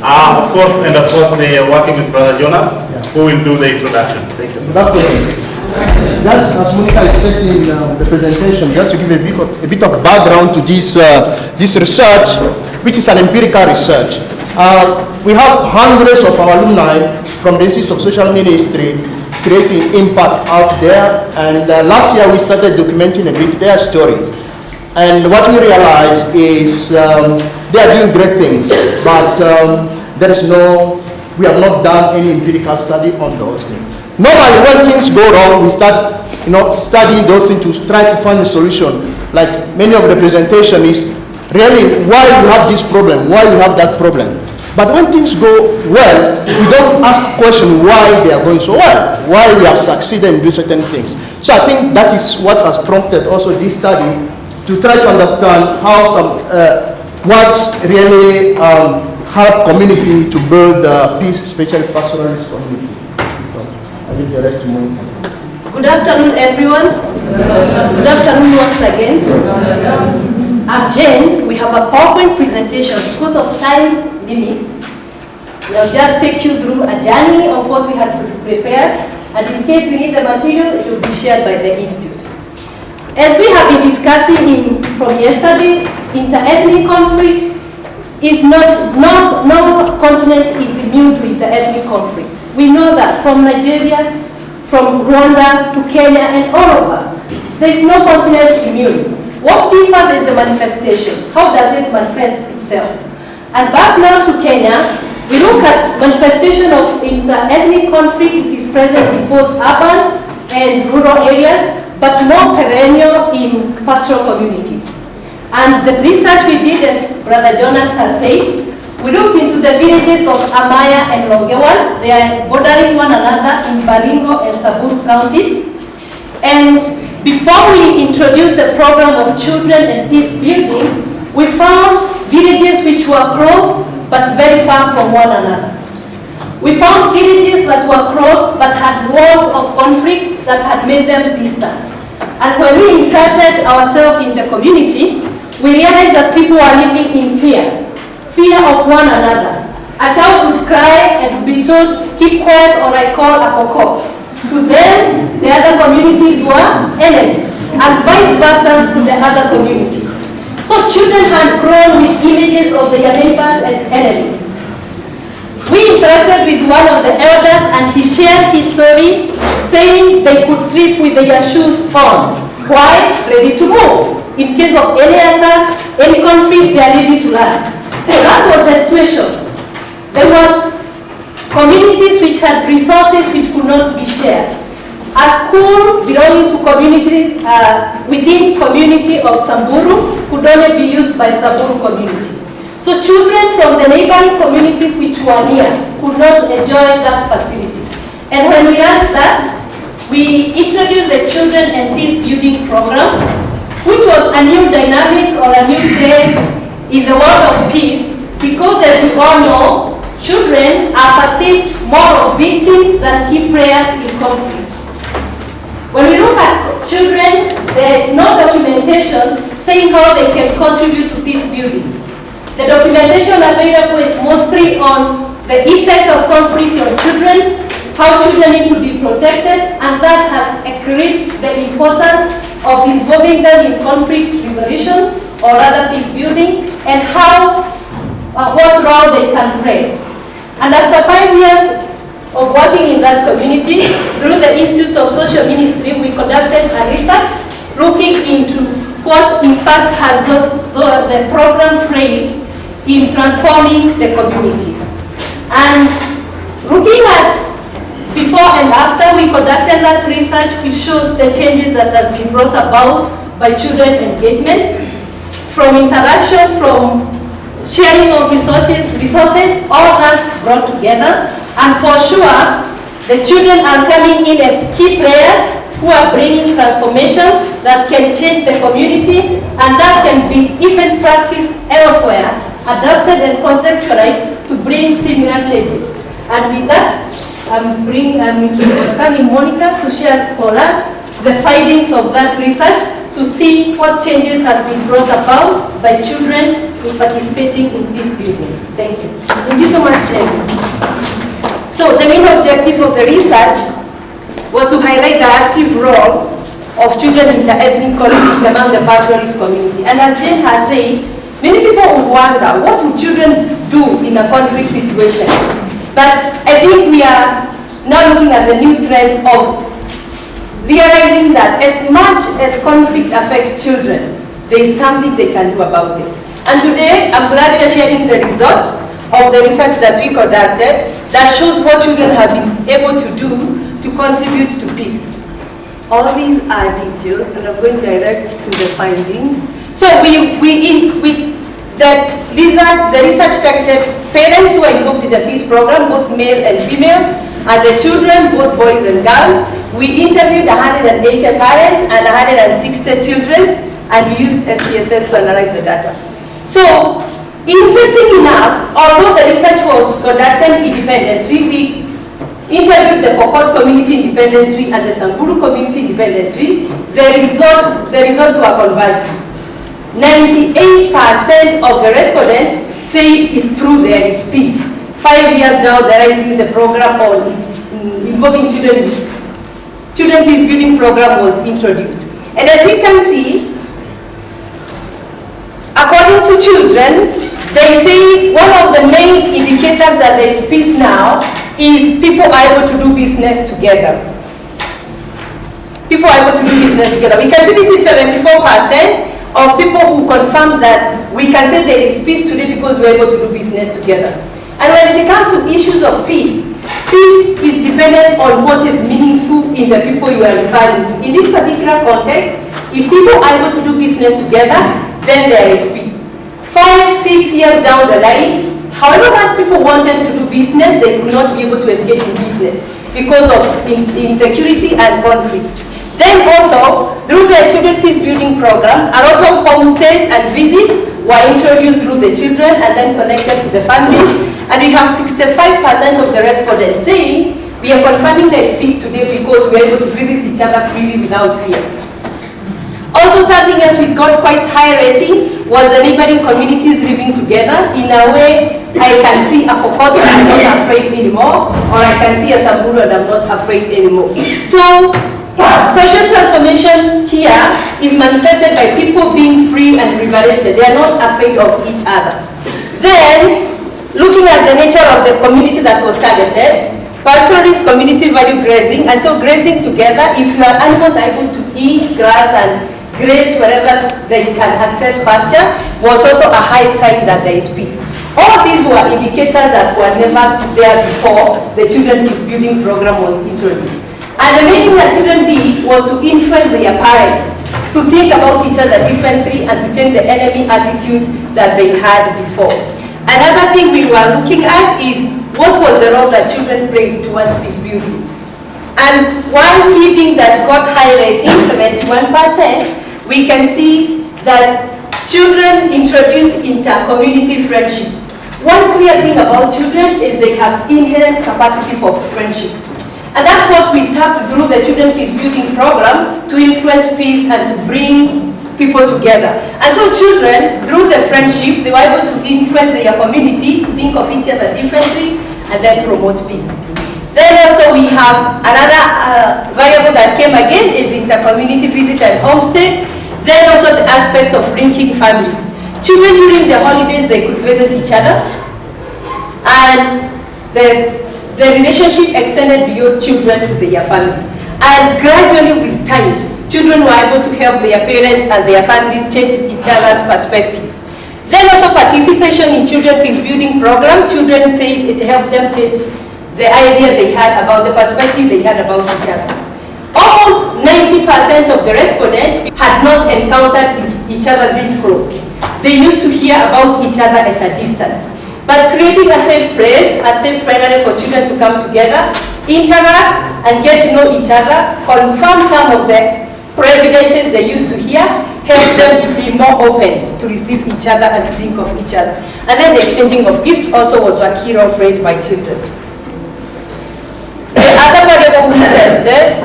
Of course, they are working with Brother Jonas, who will do the introduction. Thank you so much. Just as Monica is setting the presentation, just to give a bit of background to this research, which is an empirical research. We have hundreds of our alumni from the Institute of Social Ministry creating impact out there, and last year we started documenting a bit their story. And what we realized is they are doing great things, but we have not done any empirical study on those things. Normally, when things go wrong, we start, studying those things to try to find a solution. Like many of the presentation is really why you have this problem, why you have that problem. But when things go well, we don't ask question why they are going so well, why we have succeeded in doing certain things. So I think that is what has prompted also this study to try to understand how what's really help community to build peace, especially pastoralist community. I leave the rest to Monica. Good afternoon, everyone. Good afternoon once again. I'm Jane. We have a PowerPoint presentation. Because of time limits, we'll just take you through a journey of what we have prepared, and in case you need the material, it will be shared by the Institute. As we have been discussing from yesterday, inter-ethnic conflict is no continent is immune to inter-ethnic conflict. We know that from Nigeria, from Rwanda to Kenya and all over, there is no continent immune. What differs is the manifestation. How does it manifest itself? And back now to Kenya, we look at manifestation of inter-ethnic conflict. It is present in both urban and rural areas, but more perennial in pastoral communities. And the research we did, as Brother Jonas has said, we looked into the villages of Amaya and Longewan. They are bordering one another in Baringo and Samburu counties. And before we introduced the program of children and peace building, we found villages which were close but very far from one another. We found villages that were close but had walls of conflict that had made them distant. And when we inserted ourselves in the community, we realized that people are living in fear of one another. A child would cry and be told, keep quiet or I call a cocotte. To them, the other communities were enemies, and vice versa to the other community. So children had grown with images of their neighbors as enemies. We interacted with one of the elders and he shared his story, saying they could sleep with their shoes on. Why? Ready to move. In case of any attack, any conflict, they are ready to run. So that was the situation. There was communities which had resources which could not be shared. A school belonging to community, within community of Samburu could only be used by Samburu community. So children from the neighboring community which were near could not enjoy that facility. And when we learned that, we introduced the Children and Peace Building Program, which was a new dynamic or a new trend in the world of peace, because as we all know, children are perceived more of victims than key players in conflict. When we look at children, there is no documentation saying how they can contribute to peace building. The documentation available is mostly on the effect of conflict on children, how children need to be protected, and that has eclipsed the importance of involving them in conflict resolution or rather peace building, and what role they can play. And after 5 years of working in that community, through the Institute of Social Ministry, we conducted a research looking into what impact has the program played in transforming the community. And looking at before and after, we conducted that research which shows the changes that have been brought about by children engagement, from interaction, from sharing of resources, all that brought together. And for sure, the children are coming in as key players who are bringing transformation that can change the community and that can be even practiced elsewhere, adapted and contextualized to bring similar changes. And with that, I'm welcoming Monica to share for us the findings of that research to see what changes has been brought about by children in participating in peace building. Thank you. Thank you so much, Jen. So the main objective of the research was to highlight the active role of children in the ethnic conflict among the pastoralist community. And as Jen has said, many people would wonder, what would children do in a conflict situation? But I think we are now looking at the new trends of realizing that as much as conflict affects children, there is something they can do about it. And today, I'm glad we are sharing the results of the research that we conducted that shows what children have been able to do to contribute to peace. All these are details, and I'm going direct to the findings. So the research targeted parents who are involved in the peace program, both male and female, and the children, both boys and girls. We interviewed 180 parents and 160 children, and we used SPSS to analyze the data. So, interesting enough, although the research was conducted independently, we interviewed the Pokot community independently and the Samburu community independently, the results were converging. 98% of the respondents say it's true there is peace. 5 years down the line, since the program on involving children peace building program was introduced. And as we can see, according to children, they say one of the main indicators that there is peace now is people are able to do business together. People are able to do business together. We can see this is 74% of people who confirm that we can say there is peace today because we're able to do business together. And when it comes to issues of peace, peace is dependent on what is meaningful in the people you are referring to. In this particular context, if people are able to do business together, then there is peace. 5, 6 years down the line, however much people wanted to do business, they could not be able to engage in business because of insecurity and conflict. Then also, through the Children Peace Building Program, a lot of homestays and visits were introduced through the children and then connected to the families. And we have 65% of the respondents saying, we are confirming there is peace today because we are able to visit each other freely without fear. Also, something else we got quite high rating was the neighboring communities living together. In a way, I can see a Pokot and I'm not afraid anymore, or I can see a Samburu and I'm not afraid anymore. So, social transformation here is manifested by people being free and liberated. They are not afraid of each other. Then, looking at the nature of the community that was targeted, pastoralist community value grazing, and so grazing together, if your animals are able to eat grass and graze wherever they can access pasture, was also a high sign that there is peace. All these were indicators that were never there before the Children Peace Building Program was introduced. And the main thing that children did was to influence their parents to think about each other differently and to change the enemy attitude that they had before. Another thing we were looking at is what was the role that children played towards peace building. And one key thing that got high rating, 71%, we can see that children introduced inter-community friendship. One clear thing about children is they have inherent capacity for friendship. And that's what we tapped through the Children Peace Building Program to influence peace and to bring people together. And so children, through the friendship, they were able to influence their community, to think of each other differently, and then promote peace. Then also we have another variable that came again, is inter-community visit and homestay. Then also the aspect of linking families. Children during the holidays, they could visit each other. And the relationship extended beyond children to their families. And gradually with time, children were able to help their parents and their families change each other's perspective. Then also participation in Children Peace Building Program, children said it helped them change the idea they had about the perspective they had about each other. Almost 90% of the respondents had not encountered each other this close. They used to hear about each other at a distance. But creating a safe place, a safe primary for children to come together, interact and get to know each other, confirm some of the prejudices they used to hear, help them be more open to receive each other and to think of each other. And then the exchanging of gifts also was a key role played by children. The other variable we tested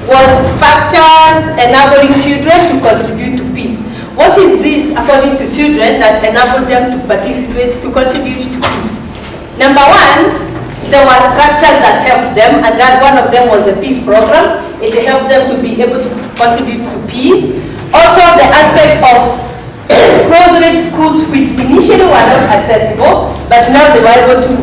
was factors enabling children to contribute to peace. What is this, according to children, that enabled them to participate, to contribute to peace? Number one, there were structures that helped them, and that one of them was the peace program. It helped them to be able to contribute to peace. Also, the aspect of closed schools, which initially were not accessible, but now they were able to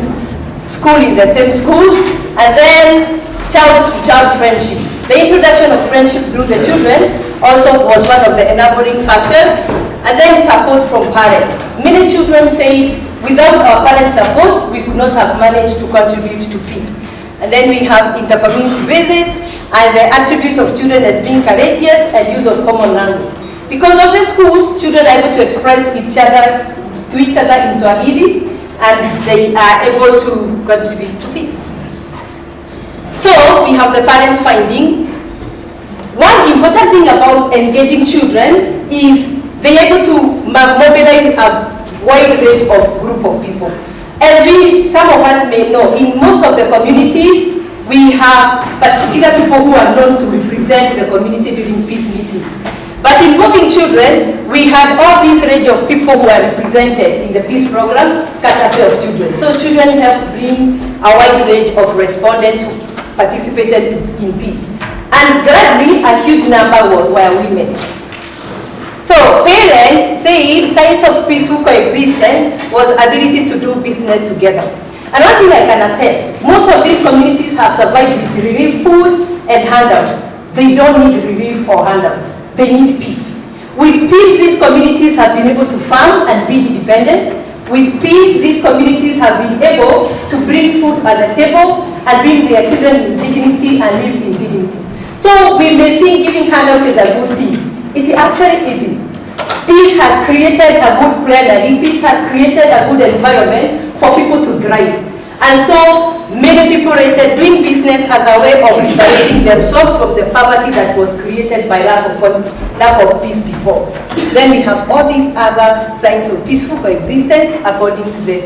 school in the same schools. And then child-to-child friendship. The introduction of friendship through the children also was one of the enabling factors. And then support from parents. Many children say, without our parent support, we could not have managed to contribute to peace. And then we have inter-community visits and the attribute of children as being courageous and use of common language. Because of the schools, children are able to express to each other in Swahili, and they are able to contribute to peace. So we have the parents finding. One important thing about engaging children is they are able to mobilize a wide range of group of people. As some of us may know, in most of the communities, we have particular people who are known to represent the community during peace meetings. But involving children, we have all this range of people who are represented in the peace program, courtesy of children. So children help bring a wide range of respondents who participated in peace. And gladly, a huge number were women. So parents said signs of peaceful coexistence was ability to do business together. And one thing I can attest, most of these communities have survived with relief food and handouts. They don't need relief or handouts. They need peace. With peace, these communities have been able to farm and be independent. With peace, these communities have been able to bring food at the table and bring their children in dignity and live in dignity. So we may think giving handouts is a good thing. It actually isn't. Peace has created a good plenary. Peace has created a good environment for people to thrive. And so many people rated doing business as a way of liberating themselves from the poverty that was created by lack of peace before. Then we have all these other signs of peaceful coexistence according to the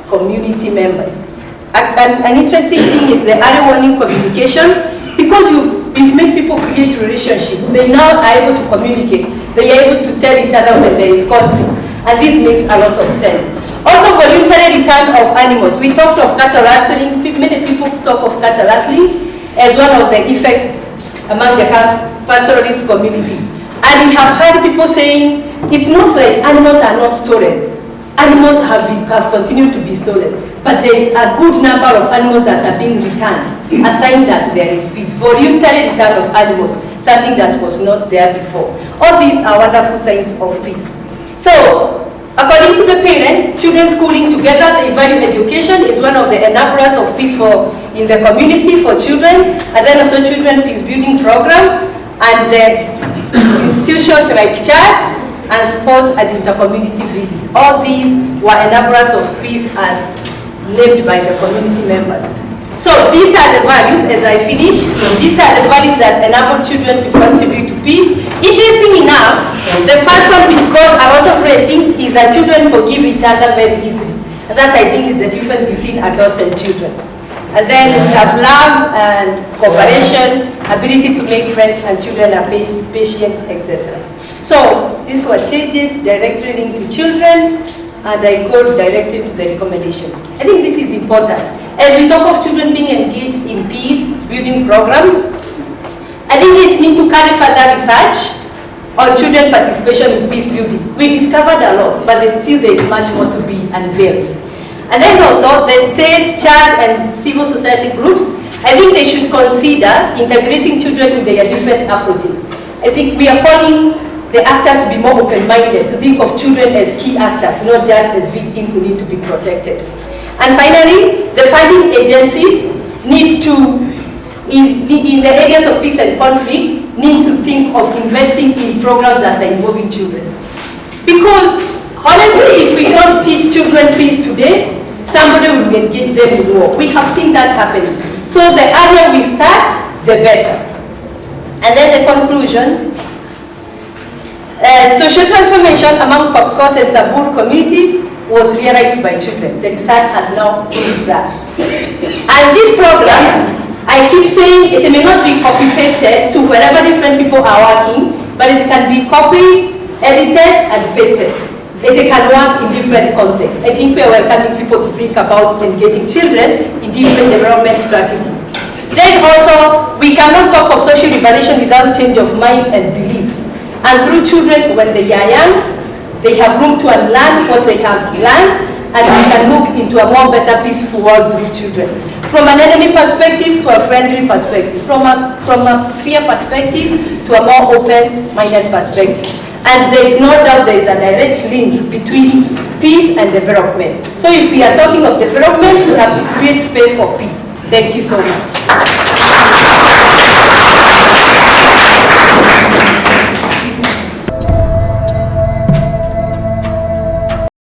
community members. An interesting thing is the early warning communication. Because we've made people create relationships, they now are able to communicate. They are able to tell each other when there is conflict. And this makes a lot of sense. Also, voluntary return of animals. We talked of cattle rustling. Many people talk of cattle rustling as one of the effects among the pastoralist communities. And we have heard people saying, it's not like animals are not stolen. Animals have continued to be stolen. But there is a good number of animals that are being returned, a sign that there is peace. Voluntary return of animals, something that was not there before. All these are wonderful signs of peace. So, according to the parents, children schooling together, the value education is one of the enablers of peace in the community for children, and then also children peace building program, and the institutions like church and sports and intercommunity visits. All these were enablers of peace as named by the community members. So these are the values, as I finish, these are the values that enable children to contribute to peace. Interesting enough, the first one which got a lot of rating is that children forgive each other very easily. And that I think is the difference between adults and children. And then we have love and cooperation, ability to make friends, and children are patient, etc. So these were changes directly linked to children, and I go directly to the recommendation. I think this is important. As we talk of children being engaged in peace building program, I think we need to carry further research on children participation in peace building. We discovered a lot, but there is much more to be unveiled. And then also the state, church, and civil society groups, I think they should consider integrating children in their different approaches. I think we are calling the actors to be more open-minded, to think of children as key actors, not just as victims who need to be protected. And finally, the funding agencies need to, in the areas of peace and conflict, need to think of investing in programs that are involving children. Because honestly, if we don't teach children peace today, somebody will engage them in war. We have seen that happening. So the earlier we start, the better. And then the conclusion, social transformation among Pokot and Samburu communities was realized by children. The research has now proved that. And this program, I keep saying it may not be copy-pasted to wherever different people are working, but it can be copied edited and pasted. It can work in different contexts. I think we are welcoming people to think about and getting children in different development strategies. Then also, we cannot talk of social liberation without change of mind and beliefs. And through children, when they are young, they have room to unlearn what they have learned, and we can move into a more better, peaceful world through children. From an enemy perspective to a friendly perspective, from a fear perspective to a more open-minded perspective. And there is no doubt there is a direct link between peace and development. So if we are talking of development, we have to create space for peace. Thank you so much.